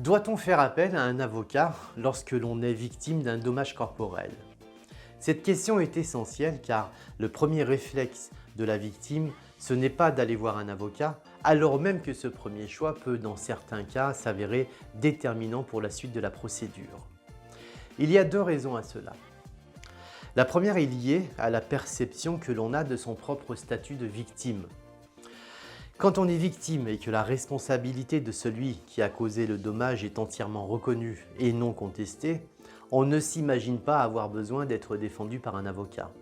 Doit-on faire appel à un avocat lorsque l'on est victime d'un dommage corporel? Cette question est essentielle car le premier réflexe de la victime, ce n'est pas d'aller voir un avocat, alors même que ce premier choix peut dans certains cas s'avérer déterminant pour la suite de la procédure. Il y a deux raisons à cela. La première est liée à la perception que l'on a de son propre statut de victime. Quand on est victime et que la responsabilité de celui qui a causé le dommage est entièrement reconnue et non contestée, on ne s'imagine pas avoir besoin d'être défendu par un avocat.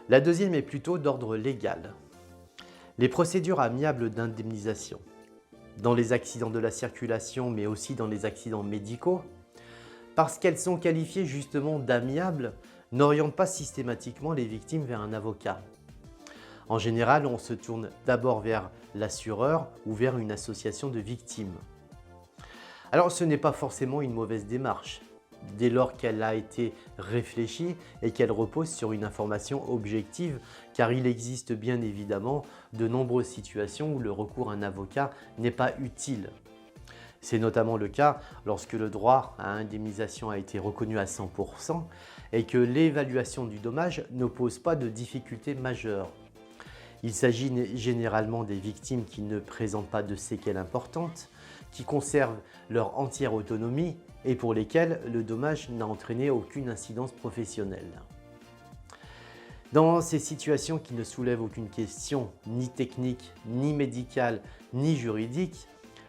La deuxième est plutôt d'ordre légal. Les procédures amiables d'indemnisation, dans les accidents de la circulation mais aussi dans les accidents médicaux, parce qu'elles sont qualifiées justement d'amiables, n'orientent pas systématiquement les victimes vers un avocat. En général, on se tourne d'abord vers l'assureur ou vers une association de victimes. Alors ce n'est pas forcément une mauvaise démarche, dès lors qu'elle a été réfléchie et qu'elle repose sur une information objective, car il existe bien évidemment de nombreuses situations où le recours à un avocat n'est pas utile. C'est notamment le cas lorsque le droit à indemnisation a été reconnu à 100% et que l'évaluation du dommage ne pose pas de difficultés majeures. Il s'agit généralement des victimes qui ne présentent pas de séquelles importantes, qui conservent leur entière autonomie et pour lesquelles le dommage n'a entraîné aucune incidence professionnelle. Dans ces situations qui ne soulèvent aucune question, ni technique, ni médicale, ni juridique,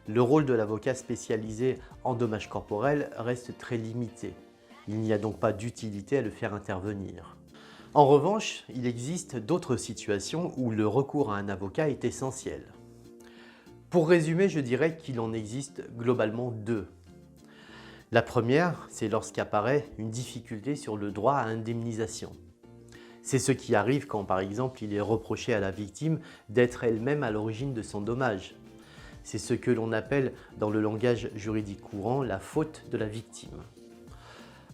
le rôle de l'avocat spécialisé en dommages corporels reste très limité. Il n'y a donc pas d'utilité à le faire intervenir. En revanche, il existe d'autres situations où le recours à un avocat est essentiel. Pour résumer, je dirais qu'il en existe globalement deux. La première, c'est lorsqu'apparaît une difficulté sur le droit à indemnisation. C'est ce qui arrive quand, par exemple, il est reproché à la victime d'être elle-même à l'origine de son dommage. C'est ce que l'on appelle dans le langage juridique courant la faute de la victime.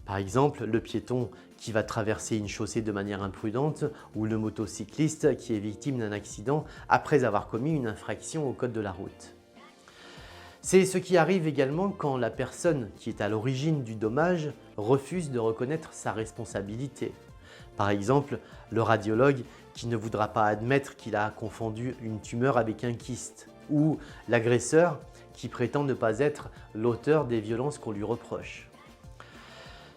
Par exemple, le piéton qui va traverser une chaussée de manière imprudente ou le motocycliste qui est victime d'un accident après avoir commis une infraction au code de la route. C'est ce qui arrive également quand la personne qui est à l'origine du dommage refuse de reconnaître sa responsabilité. Par exemple, le radiologue qui ne voudra pas admettre qu'il a confondu une tumeur avec un kyste ou l'agresseur qui prétend ne pas être l'auteur des violences qu'on lui reproche.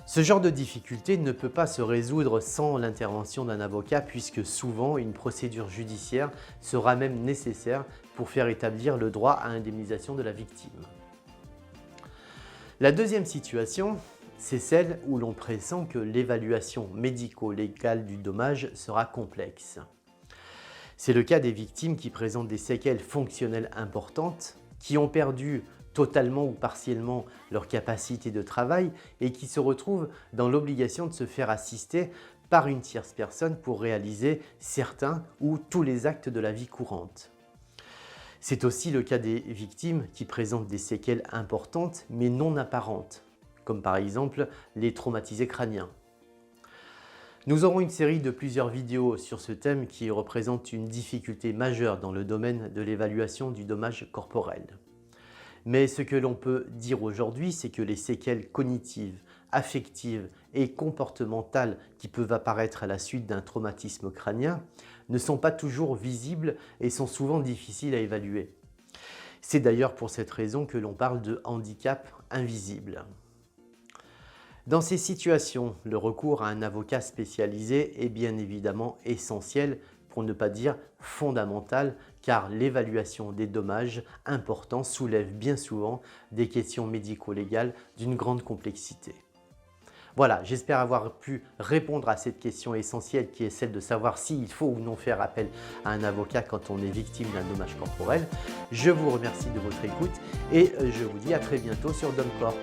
Ce genre de difficulté ne peut pas se résoudre sans l'intervention d'un avocat puisque souvent une procédure judiciaire sera même nécessaire pour faire établir le droit à indemnisation de la victime. La deuxième situation, c'est celle où l'on pressent que l'évaluation médico-légale du dommage sera complexe. C'est le cas des victimes qui présentent des séquelles fonctionnelles importantes, qui ont perdu totalement ou partiellement leur capacité de travail et qui se retrouvent dans l'obligation de se faire assister par une tierce personne pour réaliser certains ou tous les actes de la vie courante. C'est aussi le cas des victimes qui présentent des séquelles importantes mais non apparentes, comme par exemple les traumatisés crâniens. Nous aurons une série de plusieurs vidéos sur ce thème qui représente une difficulté majeure dans le domaine de l'évaluation du dommage corporel. Mais ce que l'on peut dire aujourd'hui, c'est que les séquelles cognitives, affectives et comportementales qui peuvent apparaître à la suite d'un traumatisme crânien ne sont pas toujours visibles et sont souvent difficiles à évaluer. C'est d'ailleurs pour cette raison que l'on parle de handicap invisible. Dans ces situations, le recours à un avocat spécialisé est bien évidemment essentiel, pour ne pas dire fondamental, car l'évaluation des dommages importants soulève bien souvent des questions médico-légales d'une grande complexité. Voilà, j'espère avoir pu répondre à cette question essentielle qui est celle de savoir s'il faut ou non faire appel à un avocat quand on est victime d'un dommage corporel. Je vous remercie de votre écoute et je vous dis à très bientôt sur DomCorp.